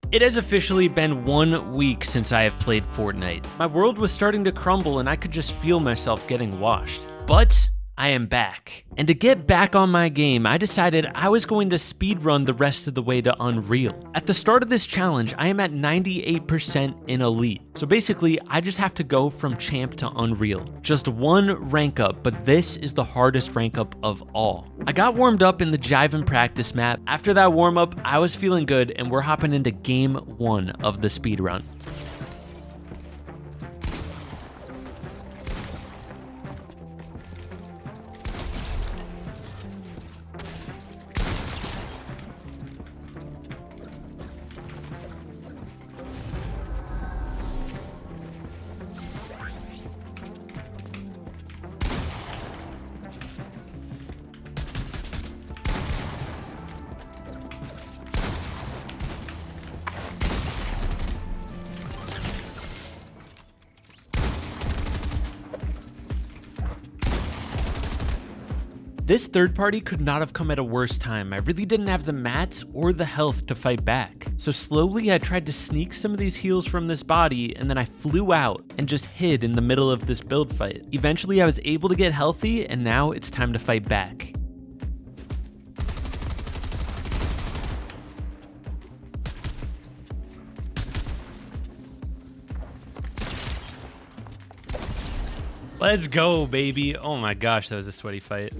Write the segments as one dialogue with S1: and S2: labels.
S1: It has officially been 1 week since I have played Fortnite. My world was starting to crumble and I could just feel myself getting washed. But I am back. And to get back on my game, I decided I was going to speedrun the rest of the way to Unreal. At the start of this challenge, I am at 98% in Elite. So basically, I just have to go from Champ to Unreal. Just one rank up, but this is the hardest rank up of all. I got warmed up in the Jivan practice map. After that warm up, I was feeling good and we're hopping into game 1 of the speedrun. This third party could not have come at a worse time. I really didn't have the mats or the health to fight back. So slowly I tried to sneak some of these heals from this body and then I flew out and just hid in the middle of this build fight. Eventually I was able to get healthy and now it's time to fight back. Let's go, baby. Oh my gosh, that was a sweaty fight.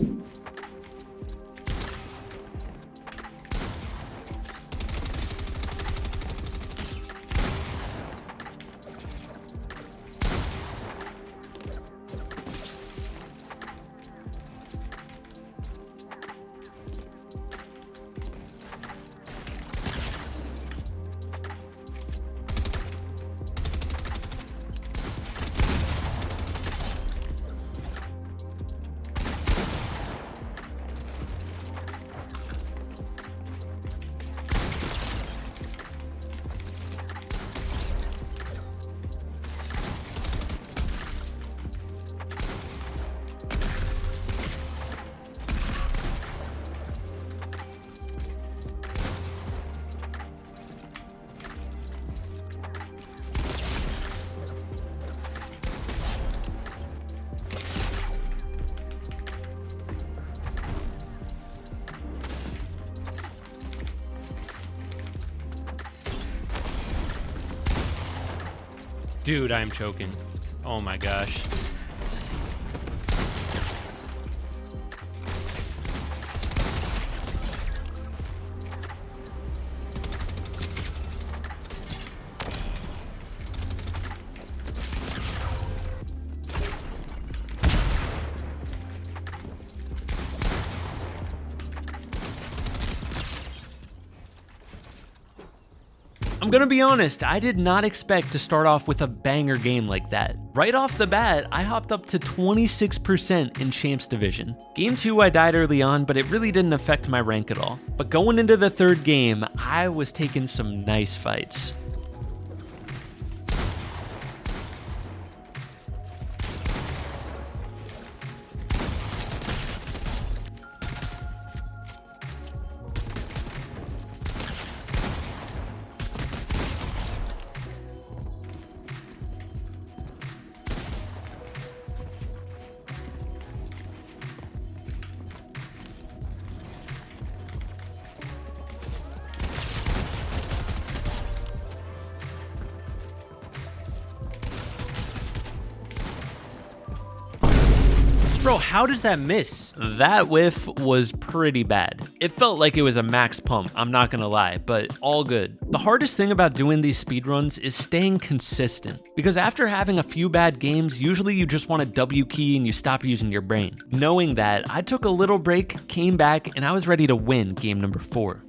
S1: Dude, I'm choking. Oh my gosh. I'm gonna be honest, I did not expect to start off with a banger game like that. Right off the bat, I hopped up to 26% in Champs Division. Game 2 I died early on, but it really didn't affect my rank at all. But going into the third game, I was taking some nice fights. Bro, how does that miss? That whiff was pretty bad. It felt like it was a max pump, I'm not gonna lie, but all good. The hardest thing about doing these speedruns is staying consistent, because after having a few bad games, usually you just want a W key and you stop using your brain. Knowing that, I took a little break, came back, and I was ready to win game number 4.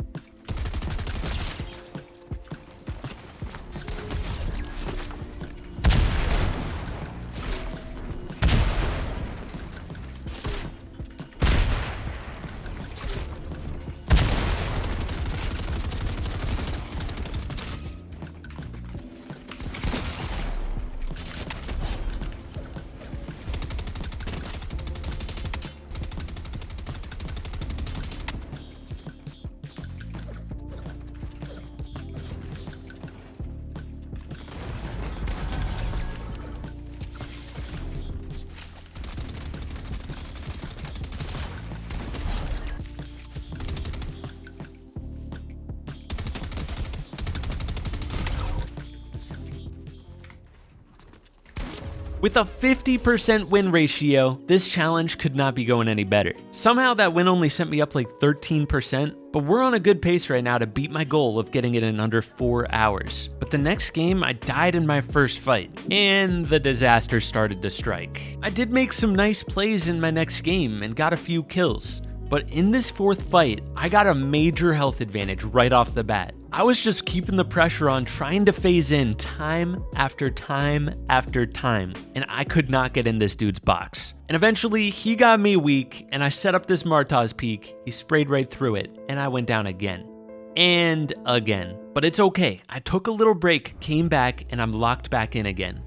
S1: With a 50% win ratio, this challenge could not be going any better. Somehow that win only sent me up like 13%, but we're on a good pace right now to beat my goal of getting it in under 4 hours. But the next game, I died in my first fight, and the disaster started to strike. I did make some nice plays in my next game and got a few kills, but in this fourth fight, I got a major health advantage right off the bat. I was just keeping the pressure on, trying to phase in time after time after time, and I could not get in this dude's box. And eventually, he got me weak, and I set up this Martaz peek, he sprayed right through it, and I went down again. And again. But it's okay, I took a little break, came back, and I'm locked back in again.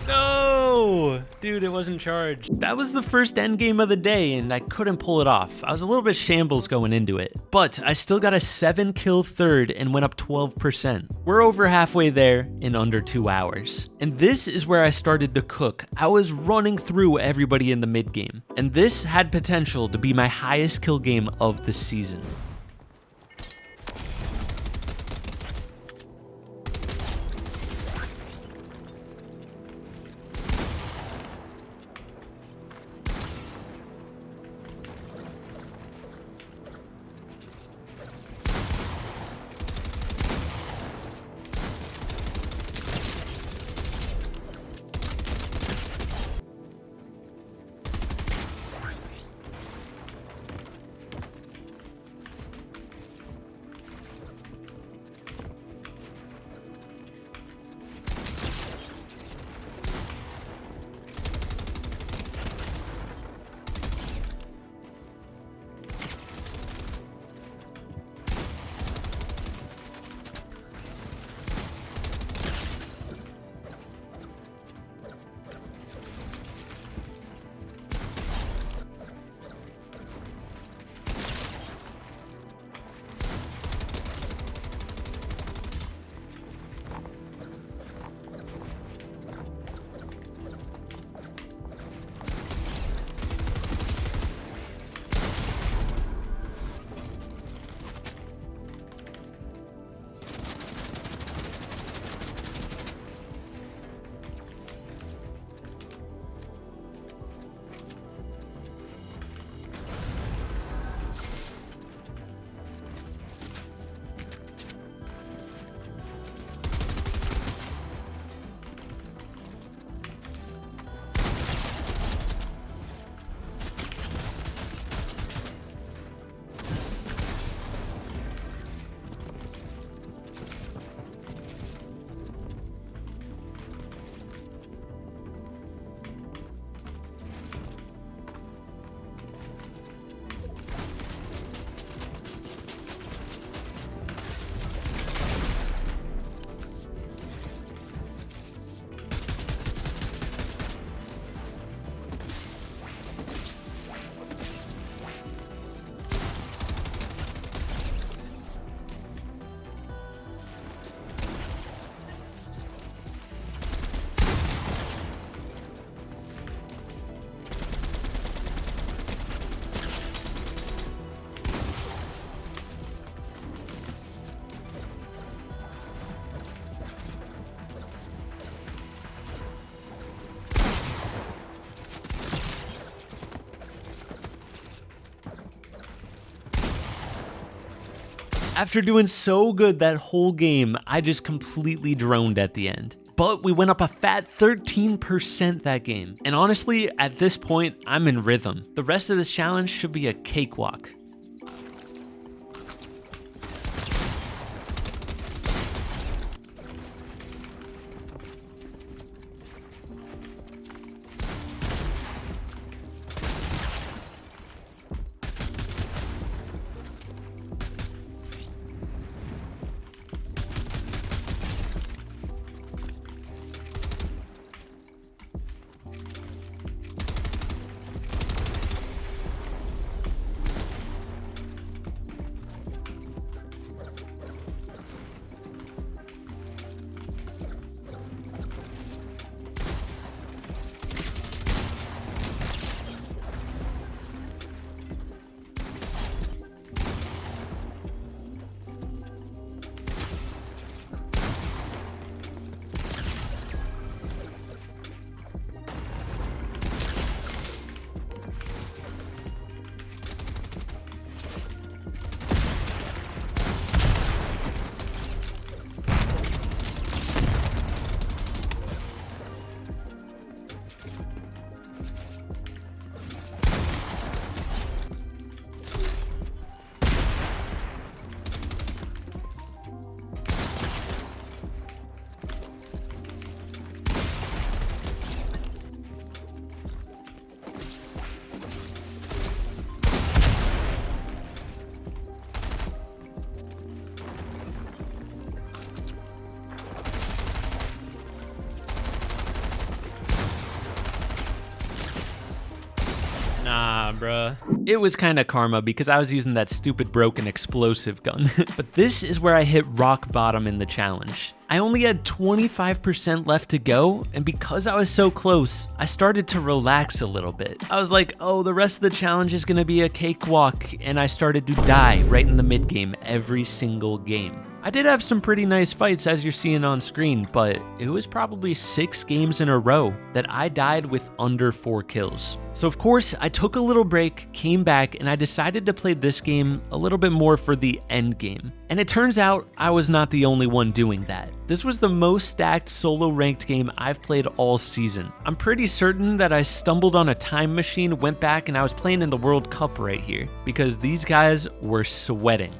S1: No! Dude, it wasn't charged. That was the first endgame of the day, and I couldn't pull it off. I was a little bit shambles going into it. But I still got a 7-kill third and went up 12%. We're over halfway there in under 2 hours. And this is where I started to cook. I was running through everybody in the mid game. And this had potential to be my highest kill game of the season. After doing so good that whole game, I just completely droned at the end. But we went up a fat 13% that game. And honestly, at this point, I'm in rhythm. The rest of this challenge should be a cakewalk. Nah, bruh. It was kinda karma because I was using that stupid broken explosive gun. But this is where I hit rock bottom in the challenge. I only had 25% left to go, and because I was so close, I started to relax a little bit. I was like, oh, the rest of the challenge is gonna be a cakewalk, and I started to die right in the mid game every single game. I did have some pretty nice fights as you're seeing on screen, but it was probably 6 games in a row that I died with under 4 kills. So of course, I took a little break, came back, and I decided to play this game a little bit more for the end game. And it turns out I was not the only one doing that. This was the most stacked solo ranked game I've played all season. I'm pretty certain that I stumbled on a time machine, went back, and I was playing in the World Cup right here, because these guys were sweating.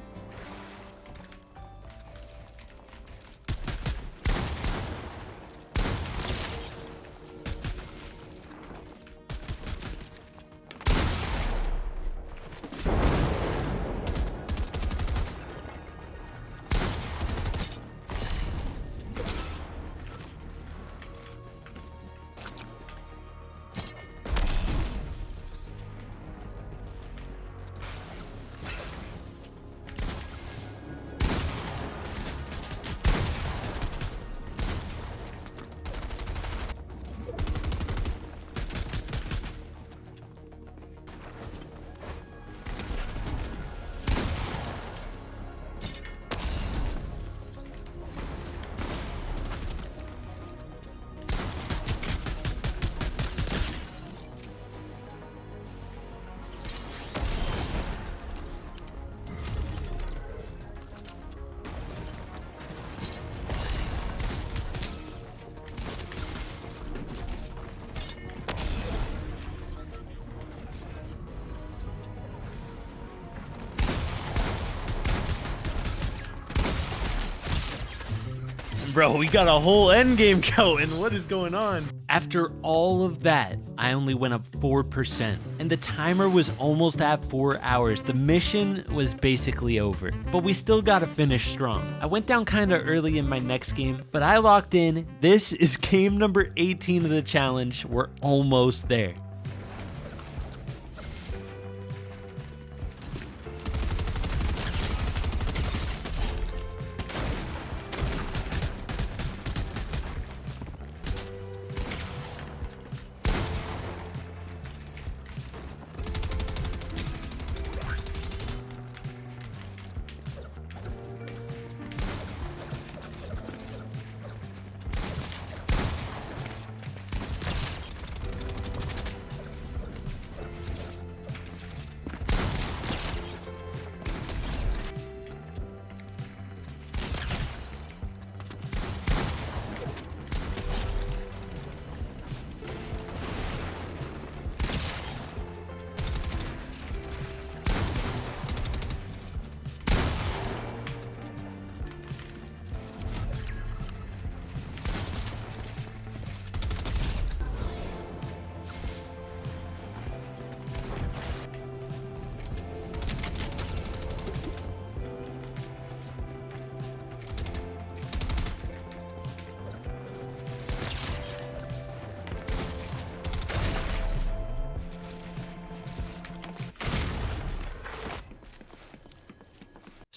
S1: Bro, we got a whole endgame going. What is going on? After all of that, I only went up 4%, and the timer was almost at 4 hours. The mission was basically over, but we still gotta finish strong. I went down kinda early in my next game, but I locked in. This is game number 18 of the challenge. We're almost there.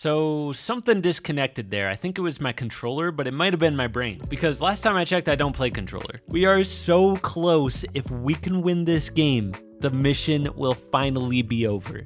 S1: So something disconnected there. I think it was my controller, but it might have been my brain, because last time I checked, I don't play controller. We are so close. If we can win this game, the mission will finally be over.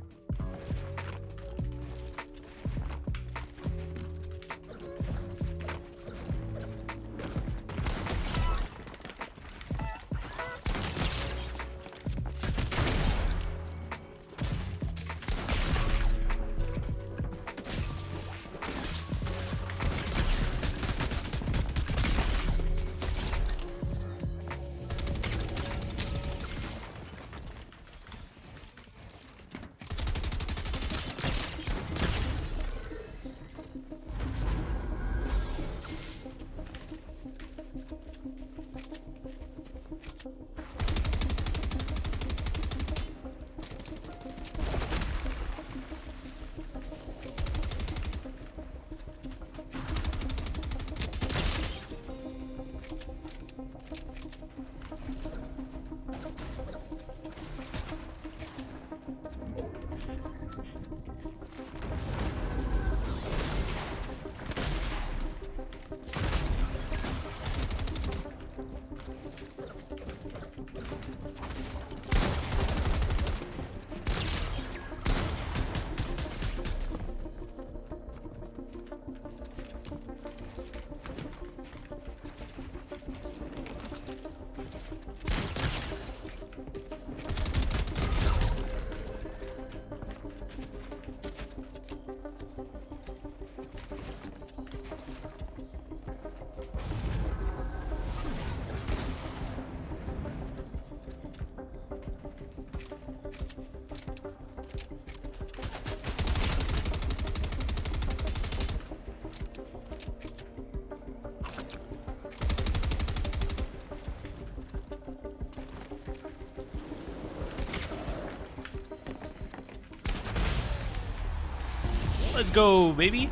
S1: Let's go, baby.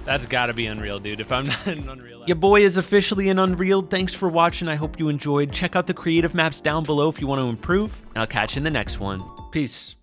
S1: That's gotta be Unreal, dude, if I'm not in Unreal. Your boy is officially in Unreal. Thanks for watching. I hope you enjoyed. Check out the creative maps down below if you want to improve. And I'll catch you in the next one. Peace.